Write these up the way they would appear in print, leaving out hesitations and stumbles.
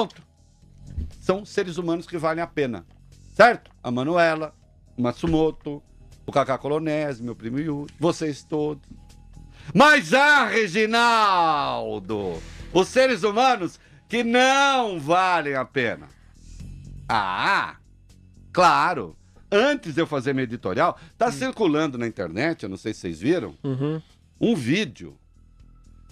Ponto. São seres humanos que valem a pena. Certo? A Manuela, o Matsumoto, o Cacá Colonese, meu primo Yuri, vocês todos. Mas Reginaldo, os seres humanos que não valem a pena. Claro. Antes de eu fazer meu editorial, tá circulando na internet, eu não sei se vocês viram, um vídeo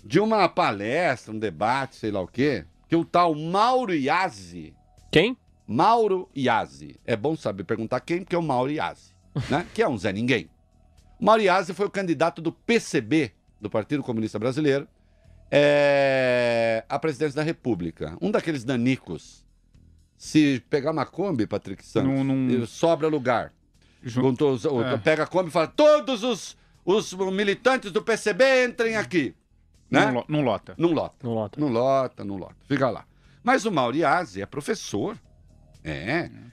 de uma palestra, um debate, sei lá o quê, que o tal Mauro Iazzi... Quem? Mauro Iazzi. É bom saber perguntar quem, porque é o Mauro Iazzi, né? Que é um Zé Ninguém. O Mauro Iazzi foi o candidato do PCB, do Partido Comunista Brasileiro, à presidência da República. Um daqueles nanicos. Se pegar uma Kombi, Patrick Santos, sobra lugar. Pega a Kombi e fala, todos os militantes do PCB entrem aqui. Né? Não lota. Não lota. Fica lá. Mas o Mauro Iazzi é professor.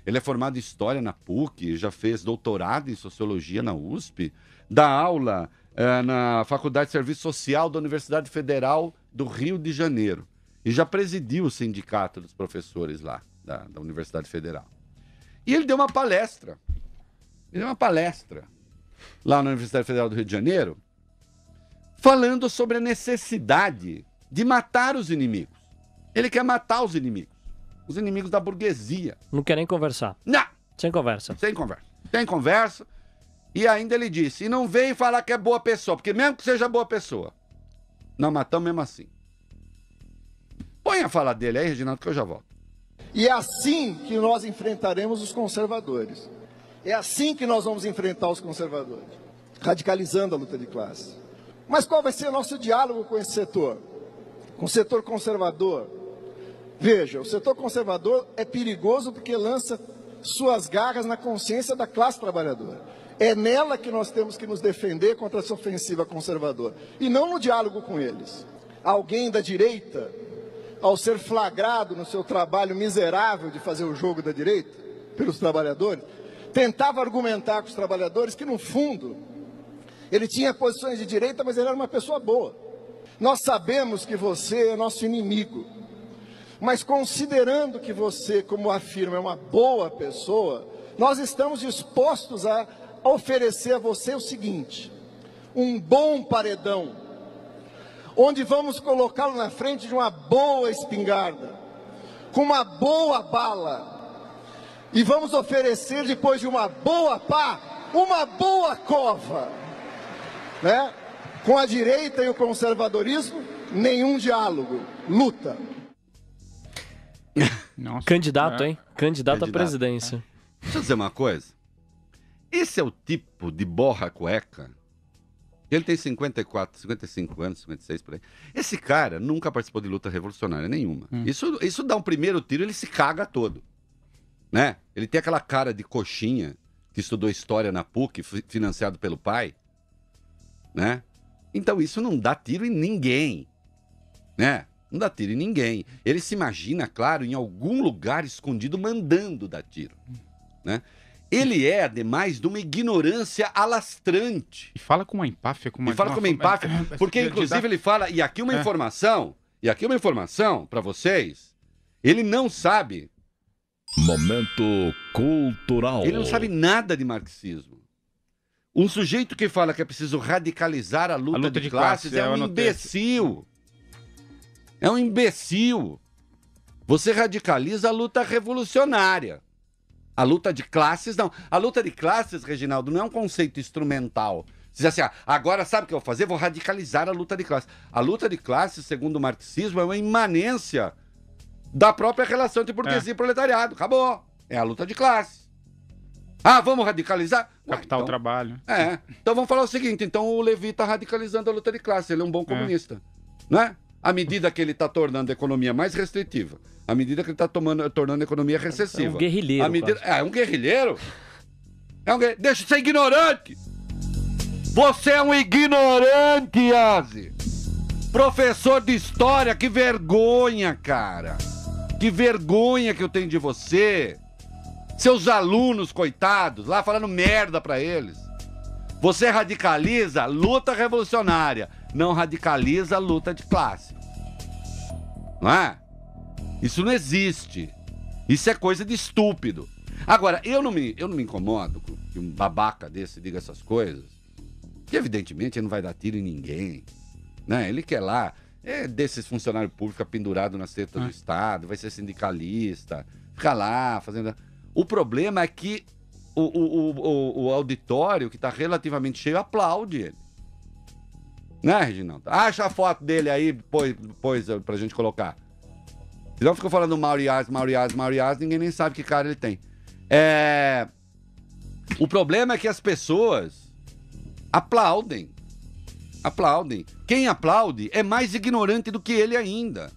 Ele é formado em História na PUC, já fez doutorado em Sociologia na USP, dá aula na Faculdade de Serviço Social da Universidade Federal do Rio de Janeiro. E já presidiu o sindicato dos professores lá, da Universidade Federal. E ele deu uma palestra. Lá na Universidade Federal do Rio de Janeiro, falando sobre a necessidade de matar os inimigos. Ele quer matar os inimigos da burguesia. Não quer nem conversar. Não! Sem conversa. Tem conversa. E ainda ele disse, e não vem falar que é boa pessoa, porque mesmo que seja boa pessoa, nós matamos mesmo assim. Põe a fala dele aí, Reginaldo, que eu já volto. E é assim que nós enfrentaremos os conservadores. É assim que nós vamos enfrentar os conservadores. Radicalizando a luta de classe. Mas qual vai ser o nosso diálogo com esse setor? Com o setor conservador? Veja, o setor conservador é perigoso porque lança suas garras na consciência da classe trabalhadora. É nela que nós temos que nos defender contra essa ofensiva conservadora. E não no diálogo com eles. Alguém da direita, ao ser flagrado no seu trabalho miserável de fazer o jogo da direita, pelos trabalhadores, tentava argumentar com os trabalhadores que, no fundo, ele tinha posições de direita, mas ele era uma pessoa boa. Nós sabemos que você é nosso inimigo, mas considerando que você, como afirma, é uma boa pessoa, nós estamos dispostos a oferecer a você o seguinte, um bom paredão, onde vamos colocá-lo na frente de uma boa espingarda, com uma boa bala, e vamos oferecer, depois de uma boa pá, uma boa cova, né? Com a direita e o conservadorismo, nenhum diálogo, luta. Nossa, candidato, hein? Candidato à presidência. Deixa eu dizer uma coisa. Esse é o tipo de borra cueca. Ele tem 54, 55 anos, 56 por aí. Esse cara nunca participou de luta revolucionária nenhuma. Isso dá um primeiro tiro, ele se caga todo. Né? Ele tem aquela cara de coxinha que estudou história na PUC, financiado pelo pai. Né? Então isso não dá tiro em ninguém. Né? Não dá tiro em ninguém. Ele se imagina, claro, em algum lugar escondido mandando dar tiro. Né? Ele é, ademais, de uma ignorância alastrante. E fala com uma empáfia. Porque, inclusive, ele fala... E aqui uma informação para vocês. Ele não sabe... Momento cultural. Ele não sabe nada de marxismo. Um sujeito que fala que é preciso radicalizar a luta de classes é um imbecil. É um imbecil. Você radicaliza a luta revolucionária. A luta de classes, não. A luta de classes, Reginaldo, não é um conceito instrumental. Você diz assim, agora sabe o que eu vou fazer? Vou radicalizar a luta de classes. A luta de classes, segundo o marxismo, é uma imanência da própria relação entre burguesia e proletariado. Acabou. É a luta de classes. Vamos radicalizar? Capital trabalho. Então vamos falar o seguinte, então o Levi está radicalizando a luta de classes, ele é um bom comunista. Né? À medida que ele está tornando a economia mais restritiva, à medida que ele está tornando a economia recessiva. É um guerrilheiro. É um guerrilheiro? Deixa de ser ignorante! Você é um ignorante, Iazzi! Professor de história, que vergonha, cara! Que vergonha que eu tenho de você! Seus alunos, coitados, lá falando merda pra eles. Você radicaliza a luta revolucionária, não radicaliza a luta de classe. Não é? Isso não existe. Isso é coisa de estúpido. Agora, eu não me incomodo com que um babaca desse diga essas coisas, que evidentemente ele não vai dar tiro em ninguém, né? Ele quer lá, desses funcionários públicos pendurado na seta do Estado, vai ser sindicalista, fica lá fazendo... O problema é que o auditório, que está relativamente cheio, aplaude ele. Né, Reginaldo? Acha a foto dele aí, pois pra gente colocar. Senão ficou falando Mauriás, ninguém nem sabe que cara ele tem. O problema é que as pessoas aplaudem. Quem aplaude é mais ignorante do que ele ainda.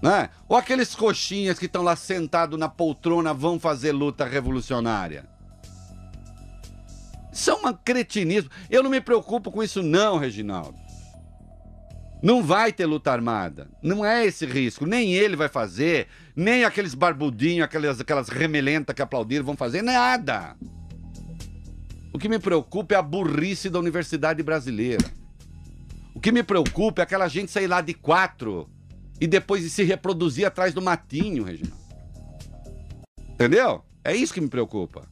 Né? Ou aqueles coxinhas que estão lá sentados na poltrona vão fazer luta revolucionária. Isso é um cretinismo. Eu não me preocupo com isso não, Reginaldo. Não vai ter luta armada. Não é esse risco. Nem ele vai fazer, nem aqueles barbudinhos, aquelas remelentas que aplaudiram vão fazer. Nada. O que me preocupa é a burrice da universidade brasileira. O que me preocupa é aquela gente sair lá de 4 e depois se reproduzir atrás do matinho, Reginaldo. Entendeu? É isso que me preocupa.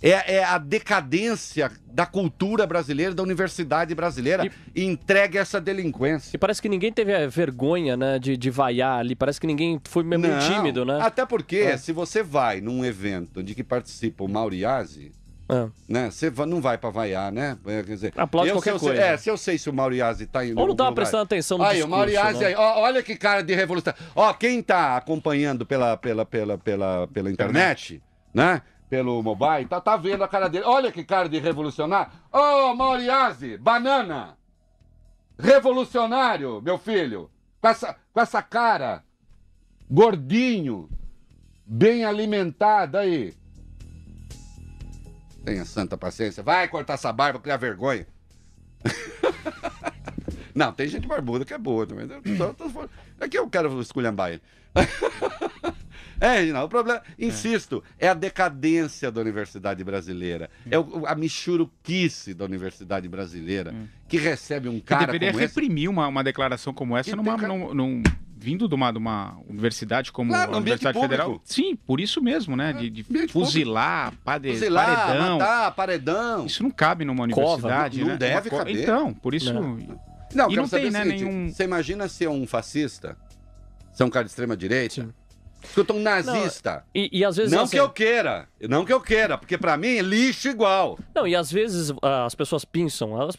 É a decadência da cultura brasileira, da universidade brasileira, e entregue essa delinquência. E parece que ninguém teve a vergonha, né, de vaiar ali. Parece que ninguém foi mesmo tímido, né? Até porque, se você vai num evento de que participa o Mauriase, né, você não vai pra vaiar, né? Quer dizer, aplaude qualquer coisa. Se eu sei se o Mauriase tá indo... Ou não tava prestando atenção no discurso, o Mauriase, né? aí, olha que cara de revolução. Ó, quem tá acompanhando pela internet, né? Pelo mobile, tá vendo a cara dele. Olha que cara de revolucionário. Ô, Mauriase, banana! Revolucionário, meu filho! Com essa cara, gordinho, bem alimentado aí. Tenha santa paciência. Vai cortar essa barba, criar vergonha. Não, tem gente barbuda que é boa também. Aqui eu quero esculhambar ele. Reginaldo, o problema, insisto, é a decadência da universidade brasileira. É a michuruquice da universidade brasileira que recebe um cara como esse. Deveria reprimir uma declaração como essa vindo de uma universidade como a Universidade Federal. Sim, por isso mesmo, né? De fuzilar, paredão. Matar, paredão. Isso não cabe numa universidade, não né? Deve caber. Então, por isso... Não, e não tem, né, nenhum... Você imagina ser um fascista? Ser um cara de extrema-direita? Escuta, um nazista. Não, e às vezes... Não que eu queira, porque pra mim é lixo igual. Não, e às vezes as pessoas pensam, as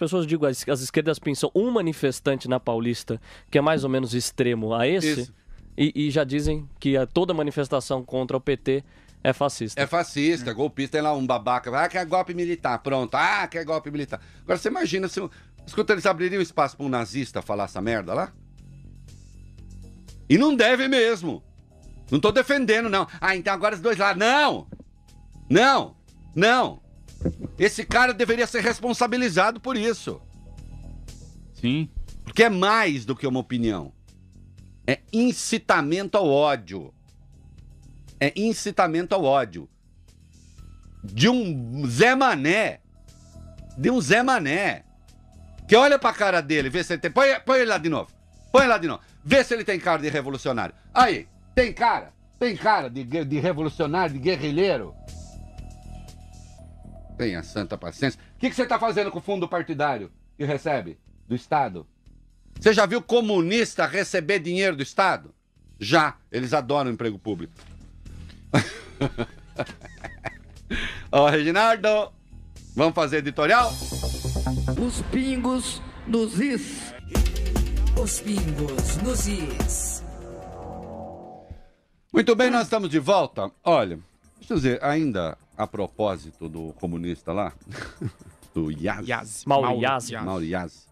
esquerdas pensam um manifestante na Paulista que é mais ou menos extremo a esse, e já dizem que toda manifestação contra o PT é fascista. É fascista, golpista, tem lá um babaca, que é golpe militar, pronto, que é golpe militar. Agora você imagina se... Escuta, eles abririam espaço pra um nazista falar essa merda lá? E não deve mesmo. Não tô defendendo, não. Então agora os dois lados. Não. Esse cara deveria ser responsabilizado por isso. Sim. Porque é mais do que uma opinião. É incitamento ao ódio. De um Zé Mané. Que olha pra cara dele, vê se ele tem... Põe ele lá de novo. Vê se ele tem cara de revolucionário. Aí, tem cara de revolucionário, de guerrilheiro. Tenha santa paciência. O que você tá fazendo com o fundo partidário que recebe do Estado? Você já viu comunista receber dinheiro do Estado? Já. Eles adoram o emprego público. Ó, Reginaldo, vamos fazer editorial? Os pingos nos is. Os pingos nos is. Muito bem, nós estamos de volta. Olha, deixa eu dizer, ainda a propósito do comunista lá, do Mauro Iaz.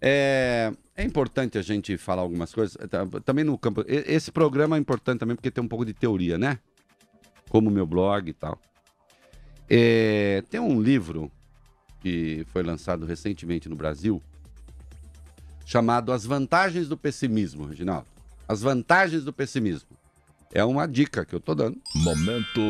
É importante a gente falar algumas coisas. Também no campo. Esse programa é importante também porque tem um pouco de teoria, né? Como o meu blog e tal. Tem um livro que foi lançado recentemente no Brasil, chamado As Vantagens do Pessimismo, Reginaldo. As Vantagens do Pessimismo. É uma dica que eu tô dando. Momento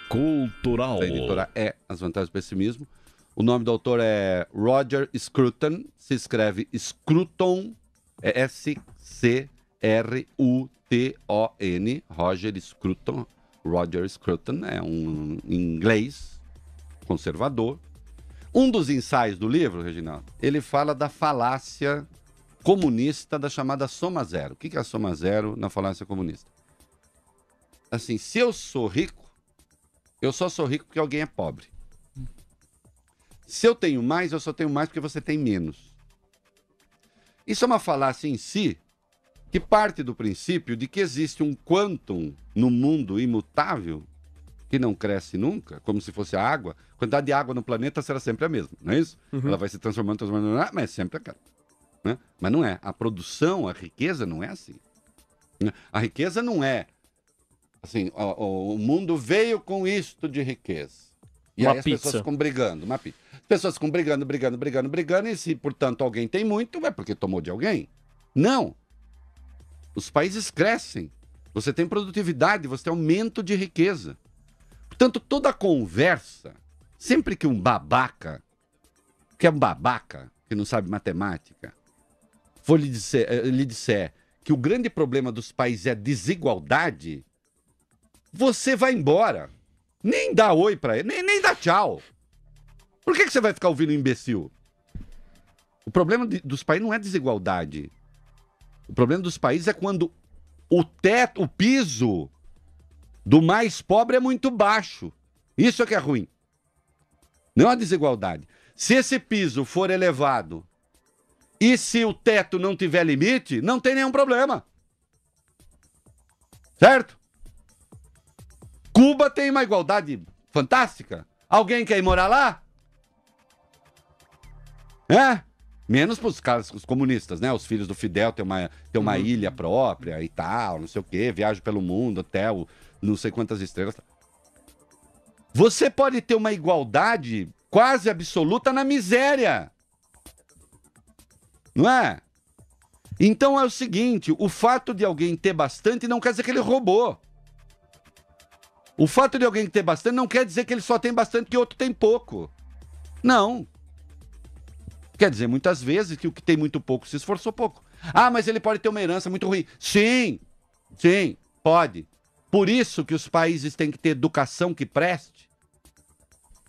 cultural. A editora As Vantagens do Pessimismo. O nome do autor é Roger Scruton. Se escreve Scruton, é S-C-R-U-T-O-N. Roger Scruton. Roger Scruton é um inglês conservador. Um dos ensaios do livro, Reginaldo, ele fala da falácia comunista da chamada soma zero. O que é a soma zero na falácia comunista? Assim, se eu sou rico, eu só sou rico porque alguém é pobre. Se eu tenho mais, eu só tenho mais porque você tem menos. Isso é uma falácia em si que parte do princípio de que existe um quantum no mundo imutável que não cresce nunca, como se fosse a água. A quantidade de água no planeta será sempre a mesma, não é isso? Ela vai se transformando, mas é sempre aquela. Né? Mas não é. A produção, a riqueza não é assim. A riqueza não é assim, o mundo veio com isto de riqueza. E uma aí as pizza. pessoas ficam brigando, uma pizza. As pessoas ficam brigando, e se, portanto, alguém tem muito, é porque tomou de alguém. Não. Os países crescem. Você tem produtividade, você tem aumento de riqueza. Portanto, toda conversa, sempre que um babaca, que não sabe matemática, for lhe disser que o grande problema dos países é a desigualdade, você vai embora. Nem dá oi pra ele, nem dá tchau. Por que você vai ficar ouvindo imbecil? O problema dos países não é desigualdade. O problema dos países é quando o teto, o piso do mais pobre é muito baixo. Isso é que é ruim. Não a desigualdade. Se esse piso for elevado e se o teto não tiver limite, não tem nenhum problema. Certo? Cuba tem uma igualdade fantástica. Alguém quer ir morar lá? É? Menos para os caras, os comunistas, né? Os filhos do Fidel têm uma ilha própria e tal, não sei o quê, viajam pelo mundo, hotel, não sei quantas estrelas. Você pode ter uma igualdade quase absoluta na miséria. Não é? Então é o seguinte, o fato de alguém ter bastante não quer dizer que ele roubou. O fato de alguém ter bastante não quer dizer que ele só tem bastante e o outro tem pouco. Não. Quer dizer, muitas vezes, que o que tem muito pouco se esforçou pouco. Ah, mas ele pode ter uma herança muito ruim. Sim, pode. Por isso que os países têm que ter educação que preste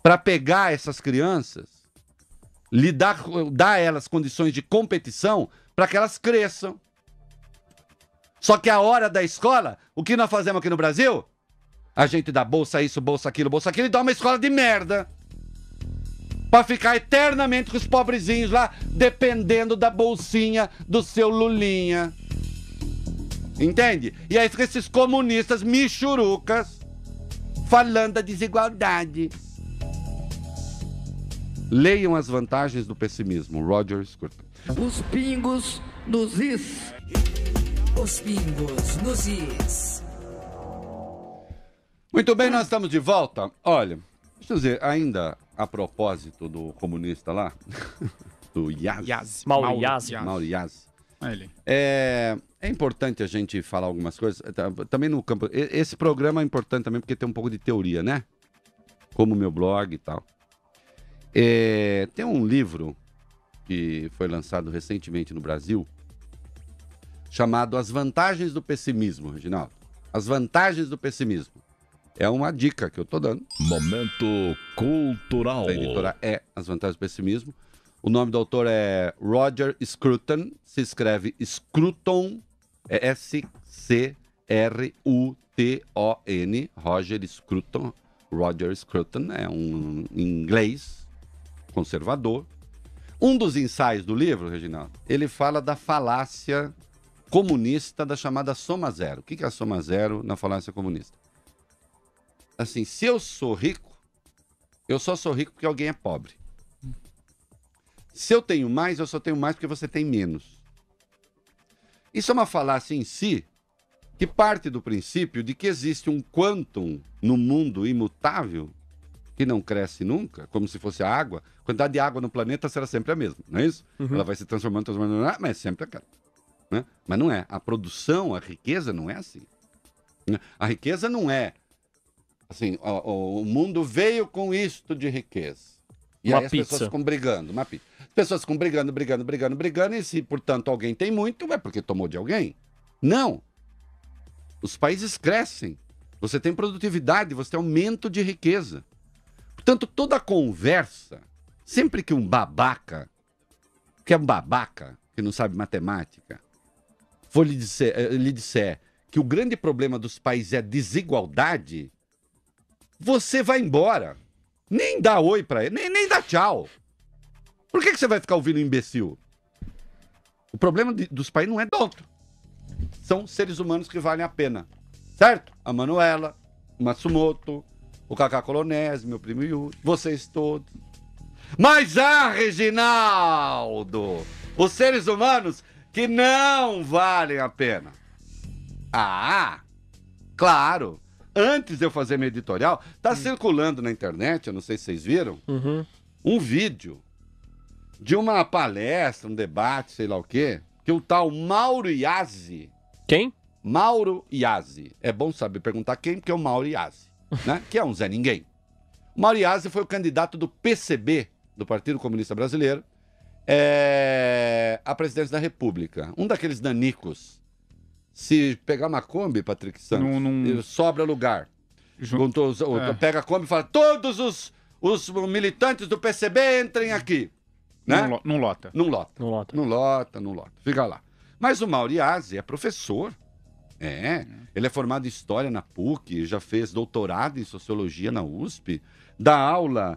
para pegar essas crianças, dar a elas condições de competição para que elas cresçam. Só que a hora da escola, o que nós fazemos aqui no Brasil? A gente dá bolsa isso, bolsa aquilo e dá uma escola de merda. Pra ficar eternamente com os pobrezinhos lá, dependendo da bolsinha do seu Lulinha. Entende? E aí ficam esses comunistas michurucas falando da desigualdade. Leiam As Vantagens do Pessimismo, Roger Scruton. Os pingos nos is. Os pingos nos is. Muito bem, nós estamos de volta. Olha, deixa eu dizer, ainda a propósito do comunista lá, do Mauro Yazzi. É importante a gente falar algumas coisas. Também no campo. Esse programa é importante também porque tem um pouco de teoria, né? Como o meu blog e tal. Tem um livro que foi lançado recentemente no Brasil, chamado As Vantagens do Pessimismo, Reginaldo. As Vantagens do Pessimismo. É uma dica que eu tô dando. Momento cultural. A editora é As Vantagens do Pessimismo. O nome do autor é Roger Scruton. Se escreve Scruton. É S-C-R-U-T-O-N. Roger Scruton. Roger Scruton é um inglês conservador. Um dos ensaios do livro, Reginaldo, ele fala da falácia comunista da chamada soma zero. O que é a soma zero na falácia comunista? Assim, se eu sou rico, eu só sou rico porque alguém é pobre. Se eu tenho mais, eu só tenho mais porque você tem menos. Isso é uma falácia em si que parte do princípio de que existe um quantum no mundo imutável que não cresce nunca, como se fosse a água. A quantidade de água no planeta será sempre a mesma, não é isso? Ela vai se transformando, mas é sempre aquela. Né? Mas não é. A produção, a riqueza não é assim. A riqueza não é assim, o mundo veio com isto de riqueza. E uma aí as pizza. pessoas ficam brigando, uma pizza. As pessoas ficam brigando, e se, portanto, alguém tem muito, é porque tomou de alguém. Não. Os países crescem. Você tem produtividade, você tem aumento de riqueza. Portanto, toda conversa, sempre que um babaca, que não sabe matemática, for lhe disser que o grande problema dos países é a desigualdade, você vai embora. Nem dá oi pra ele, nem dá tchau. Por que você vai ficar ouvindo imbecil? O problema dos países não é outro. São seres humanos que valem a pena. Certo? A Manuela, o Matsumoto, o Cacá Colonese, meu primo Yuri, vocês todos. Mas Reginaldo, os seres humanos que não valem a pena. Claro. Antes de eu fazer meu editorial, tá circulando na internet, eu não sei se vocês viram, um vídeo de uma palestra, um debate, sei lá o quê, que o tal Mauro Iazzi... Quem? Mauro Iazzi. É bom saber perguntar quem, porque é o Mauro Iazzi, né? Que é um Zé Ninguém. O Mauro Iazzi foi o candidato do PCB, do Partido Comunista Brasileiro, à presidência da República. Um daqueles nanicos. Se pegar uma Kombi, Patrick Santos, sobra lugar. Pega a Kombi e fala, todos os militantes do PCB entrem aqui. Né? Não lota. Não lota. Fica lá. Mas o Mauro Iazzi é professor. Ele é formado em História na PUC, já fez doutorado em Sociologia na USP, dá aula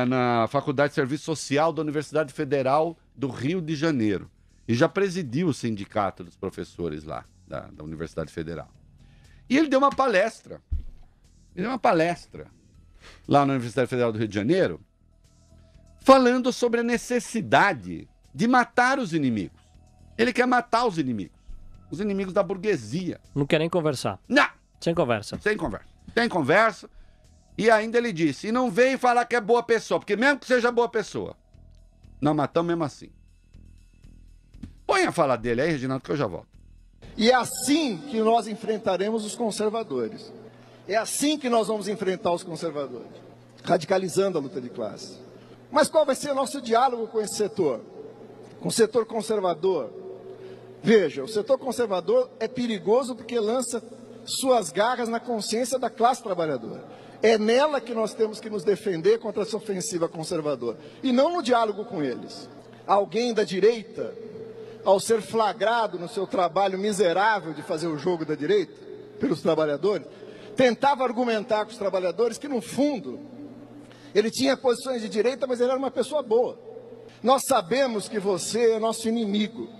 na Faculdade de Serviço Social da Universidade Federal do Rio de Janeiro. E já presidiu o sindicato dos professores lá, da Universidade Federal. E ele deu uma palestra. Lá na Universidade Federal do Rio de Janeiro, falando sobre a necessidade de matar os inimigos. Ele quer matar os inimigos da burguesia. Não quer nem conversar. Não. Sem conversa. Tem conversa. E ainda ele disse, e não vem falar que é boa pessoa, porque mesmo que seja boa pessoa, nós matamos mesmo assim. Põe a fala dele aí, Reginaldo, que eu já volto. E é assim que nós enfrentaremos os conservadores. É assim que nós vamos enfrentar os conservadores, radicalizando a luta de classe. Mas qual vai ser o nosso diálogo com esse setor? Com o setor conservador? Veja, o setor conservador é perigoso porque lança suas garras na consciência da classe trabalhadora. É nela que nós temos que nos defender contra essa ofensiva conservadora. E não no diálogo com eles. Alguém da direita, ao ser flagrado no seu trabalho miserável de fazer o jogo da direita, pelos trabalhadores, tentava argumentar com os trabalhadores que, no fundo, ele tinha posições de direita, mas ele era uma pessoa boa. Nós sabemos que você é nosso inimigo,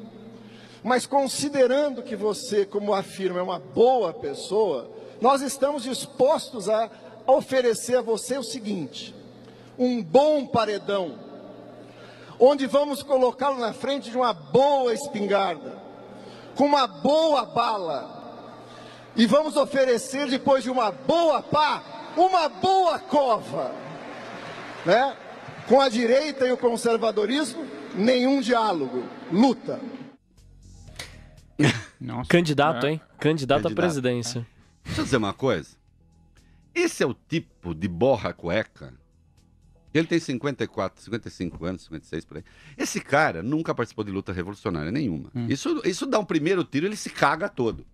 mas considerando que você, como afirma, é uma boa pessoa, nós estamos dispostos a oferecer a você o seguinte, um bom paredão, onde vamos colocá-lo na frente de uma boa espingarda, com uma boa bala, e vamos oferecer, depois de uma boa pá, uma boa cova, né? Com a direita e o conservadorismo, nenhum diálogo, luta. Nossa, candidato, hein? Candidato à presidência. Deixa eu dizer uma coisa. Esse é o tipo de borra cueca. Ele tem 54, 55 anos, 56 por aí. Esse cara nunca participou de luta revolucionária nenhuma. Isso dá um primeiro tiro, ele se caga todo.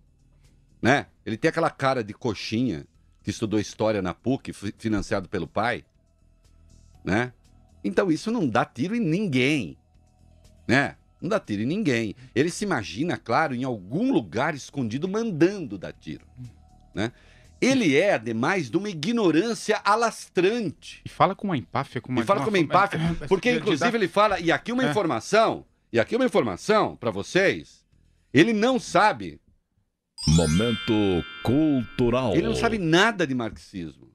Né? Ele tem aquela cara de coxinha que estudou história na PUC, financiado pelo pai. Né? Então isso não dá tiro em ninguém. Né? Não dá tiro em ninguém. Ele se imagina, claro, em algum lugar escondido mandando dar tiro. Né? Ele é, ademais, de uma ignorância alastrante. E fala com uma empáfia. Porque, inclusive, ele fala... E aqui uma informação para vocês. Ele não sabe... Momento cultural. Ele não sabe nada de marxismo.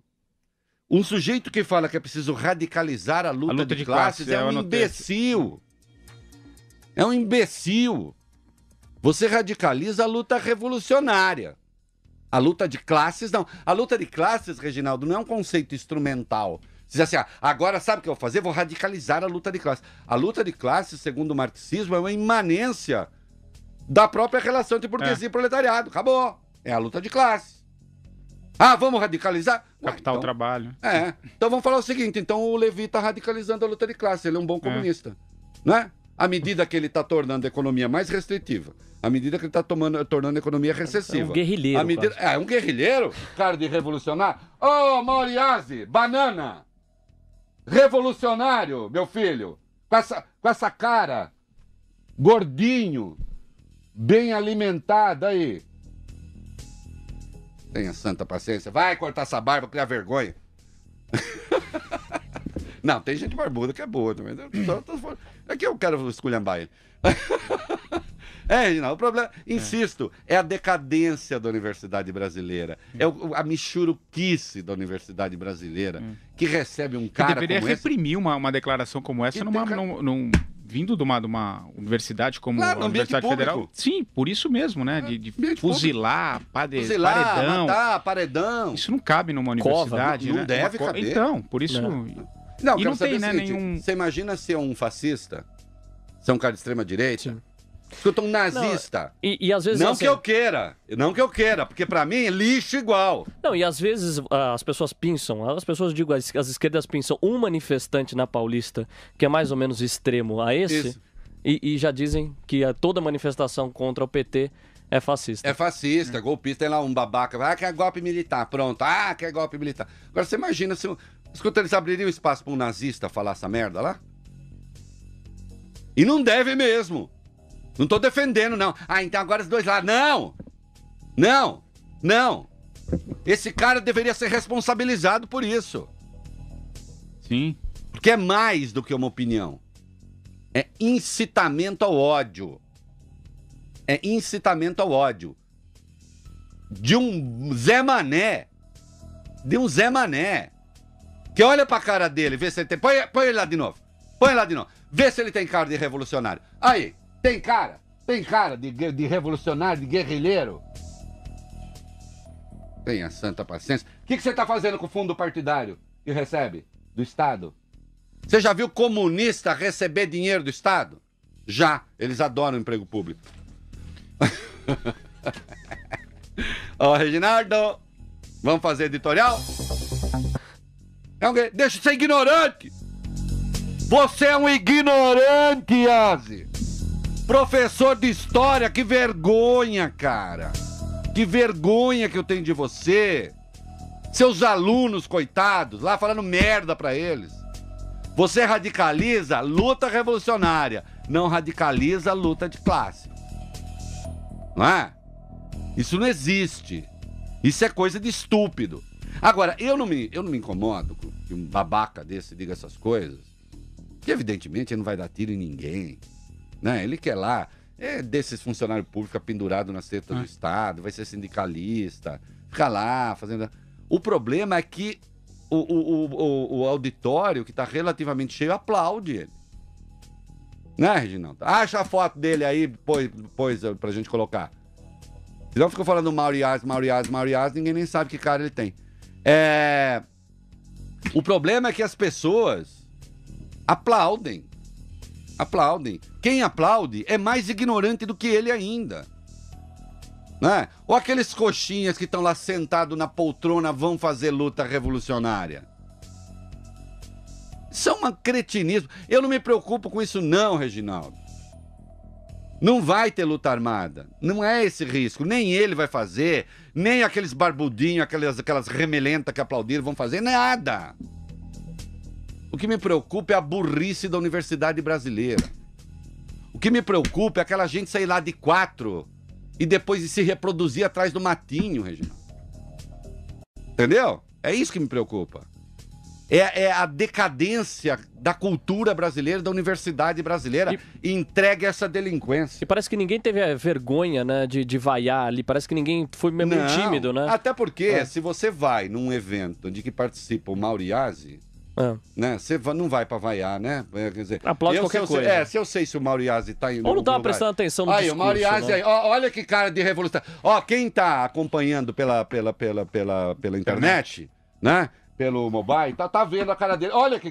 Um sujeito que fala que é preciso radicalizar a luta de classes é um imbecil. É um imbecil. Você radicaliza a luta revolucionária. A luta de classes, não. A luta de classes, Reginaldo, não é um conceito instrumental. Você diz assim, agora sabe o que eu vou fazer? Vou radicalizar a luta de classes. A luta de classes, segundo o marxismo, é uma imanência da própria relação entre burguesia e proletariado. Acabou. É a luta de classes. Ah, vamos radicalizar? Capital trabalho. Então vamos falar o seguinte, então o Levi está radicalizando a luta de classes, ele é um bom comunista. Né? à medida que ele está tornando a economia mais restritiva, à medida que ele está tornando a economia recessiva. É um guerrilheiro. É um guerrilheiro? Cara de revolucionário? Ô, Mauriazi, banana! Revolucionário, meu filho! Com essa cara, gordinho, bem alimentado aí. Tenha santa paciência. Vai cortar essa barba, criar vergonha. Não, tem gente barbuda que é boa também. Aqui eu quero esculhambar ele. Reginaldo, o problema, insisto, é a decadência da universidade brasileira. É a michuruquice da universidade brasileira que recebe um cara. Que deveria reprimir uma declaração como essa vindo de uma universidade como a Universidade Federal. Sim, por isso mesmo, né? De fuzilar, paredão. Matar, paredão. Isso não cabe numa universidade. Não deve caber. Então, por isso. Não, e não tem, né, nenhum. Você imagina ser um fascista? Ser um cara de extrema-direita? Escuta, um nazista. Não, e às vezes... Não assim... que eu queira, porque pra mim é lixo igual. Não, e às vezes as pessoas pensam, as esquerdas pensam um manifestante na Paulista que é mais ou menos extremo a esse, e já dizem que toda manifestação contra o PT é fascista. É fascista, golpista, tem lá um babaca, que é golpe militar, pronto, que é golpe militar. Agora você imagina se... Escuta, eles abririam espaço pra um nazista falar essa merda lá? E não deve mesmo. Não tô defendendo, não. Então agora os dois lados. Não. Esse cara deveria ser responsabilizado por isso. Sim. Porque é mais do que uma opinião. É incitamento ao ódio. De um Zé Mané. Que olha pra cara dele, vê se ele tem... Põe ele lá de novo. Vê se ele tem cara de revolucionário. Aí, tem cara de revolucionário, de guerrilheiro. Tenha santa paciência. O que você tá fazendo com o fundo partidário que recebe do Estado? Você já viu comunista receber dinheiro do Estado? Já. Eles adoram emprego público. Ó, Reginaldo, vamos fazer editorial? Deixa de ser ignorante. Você é um ignorante, Yazi. Professor de história, que vergonha, cara. Que vergonha que eu tenho de você. Seus alunos, coitados, lá falando merda pra eles. Você radicaliza luta revolucionária, não radicaliza luta de classe. Não é? Isso não existe. Isso é coisa de estúpido. Agora, eu não me incomodo que um babaca desse diga essas coisas, que evidentemente ele não vai dar tiro em ninguém, né? Ele quer lá, desses funcionários públicos pendurado na seta do Estado, vai ser sindicalista, fica lá fazendo... O problema é que o auditório, que está relativamente cheio, aplaude ele. Né, Reginaldo? Acha a foto dele aí, pois pra gente colocar. Senão ficou falando Mauriazi, ninguém nem sabe que cara ele tem. O problema é que as pessoas aplaudem. Quem aplaude é mais ignorante do que ele ainda. Né? Ou aqueles coxinhas que estão lá sentados na poltrona vão fazer luta revolucionária. Isso é um cretinismo. Eu não me preocupo com isso não, Reginaldo. Não vai ter luta armada. Não é esse risco. Nem ele vai fazer, nem aqueles barbudinhos, aquelas remelentas que aplaudiram vão fazer. Nada. O que me preocupa é a burrice da universidade brasileira. O que me preocupa é aquela gente sair lá de 4 e depois se reproduzir atrás do matinho, Reginaldo. Entendeu? É isso que me preocupa. É a decadência da cultura brasileira, da universidade brasileira, e entregue essa delinquência. E parece que ninguém teve a vergonha, né, de vaiar ali. Parece que ninguém foi mesmo tímido, né? Até porque, se você vai num evento de que participa o Mauriazi, né, você não vai pra vaiar, né? Quer dizer, aplaude qualquer coisa. Se eu sei se o Mauriazi tá indo... Ou não tava prestando atenção no discurso, o Mauriazi, né? aí, olha que cara de revolução. Quem tá acompanhando pela internet, né? Pelo mobile, tá vendo a cara dele. Olha que